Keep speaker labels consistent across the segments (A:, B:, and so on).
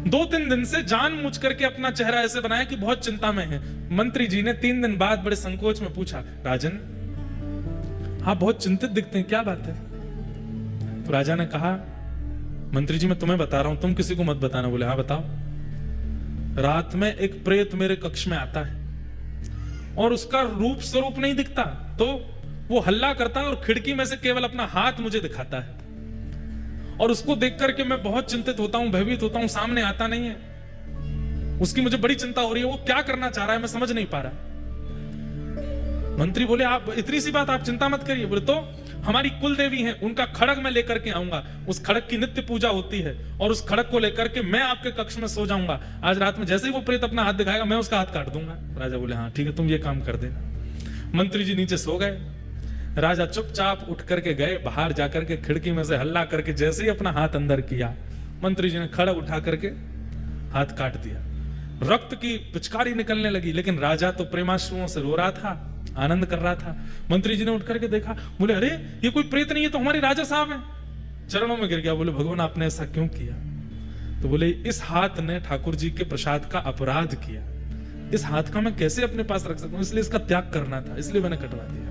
A: 2-3 दिन से जानबूझ करके अपना चेहरा ऐसे बनाया कि बहुत चिंता में है। मंत्री जी ने 3 दिन बाद बड़े संकोच में पूछा, राजन आप बहुत चिंतित दिखते हैं, क्या बात है? तो राजा ने कहा, मंत्री जी मैं तुम्हें बता रहा हूं, तुम किसी को मत बताना। बोले हाँ बताओ। रात में एक प्रेत मेरे कक्ष में आता है और उसका रूप स्वरूप नहीं दिखता, तो वो हल्ला करता है और खिड़की में से केवल अपना हाथ मुझे दिखाता है और उसको देख करके मैं बहुत चिंतित होता हूं, भयभीत होता हूं, सामने आता नहीं है। उसकी मुझे बड़ी चिंता हो रही है, वो क्या करना चाह रहा है मैं समझ नहीं पा रहा। मंत्री बोले आप इतनी सी बात, आप चिंता मत करिए। बोले तो हमारी कुल देवी हैं, उनका खड़ग मैं लेकर के आऊंगा, उस खड़ग की नित्य पूजा होती है और उस खड़ग को लेकर के मैं आपके कक्ष में सो जाऊंगा। आज रात में जैसे ही वो प्रेत अपना हाथ दिखाएगा मैं उसका हाथ काट दूंगा। राजा बोले हाँ ठीक है, तुम ये काम कर देना। मंत्री जी नीचे सो गए। राजा चुपचाप उठ करके गए, बाहर जाकर के खिड़की में से हल्ला करके जैसे ही अपना हाथ अंदर किया, मंत्री जी ने खड़ग उठा करके हाथ काट दिया। रक्त की पिचकारी निकलने लगी, लेकिन राजा तो प्रेमाश्रुओं से रो रहा था, आनंद कर रहा था। मंत्री जी ने उठ करके देखा, बोले अरे ये कोई प्रेत नहीं है, तो हमारे राजा साहब हैं। चरणों में गिर गया, बोले भगवान आपने ऐसा क्यों किया? तो बोले इस हाथ ने ठाकुर जी के प्रसाद का अपराध किया, इस हाथ का मैं कैसे अपने पास रख सकता हूं, इसलिए इसका त्याग करना था, इसलिए मैंने कटवा दिया।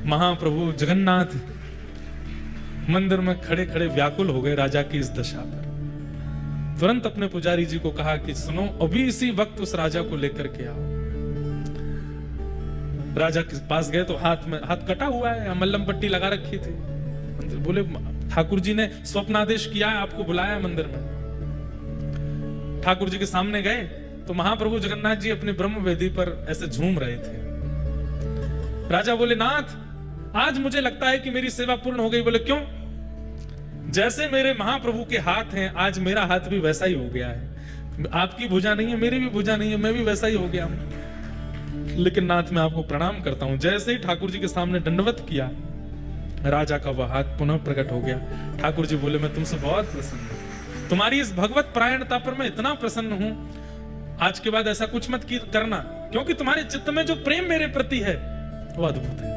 A: महाप्रभु जगन्नाथ मंदिर में खड़े खड़े व्याकुल हो गए राजा की इस दशा पर। तुरंत अपने पुजारी जी को कहा कि सुनो, अभी इसी वक्त उस राजा को लेकर के आओ। राजा के पास गए तो हाथ कटा हुआ है, मल्लम पट्टी लगा रखी थी। बोले ठाकुर जी ने स्वप्नादेश किया है, आपको बुलाया मंदिर में। ठाकुर जी के सामने गए तो महाप्रभु जगन्नाथ जी अपने ब्रह्म वेदी पर ऐसे झूम रहे थे। राजा बोले नाथ आज मुझे लगता है कि मेरी सेवा पूर्ण हो गई। बोले क्यों? जैसे मेरे महाप्रभु के हाथ हैं, आज मेरा हाथ भी वैसा ही हो गया है। आपकी भुजा नहीं है, मेरी भी भुजा नहीं है, मैं भी वैसा ही हो गया हूं। लेकिन नाथ मैं आपको प्रणाम करता हूं। जैसे ही ठाकुर जी के सामने दंडवत किया, राजा का वह हाथ पुनः प्रकट हो गया। ठाकुर जी बोले मैं तुमसे बहुत प्रसन्न हूं, तुम्हारी इस भगवत परायणता पर मैं इतना प्रसन्न हूं। आज के बाद ऐसा कुछ मत करना, क्योंकि तुम्हारे चित्त में जो प्रेम मेरे प्रति है वो अद्भुत है।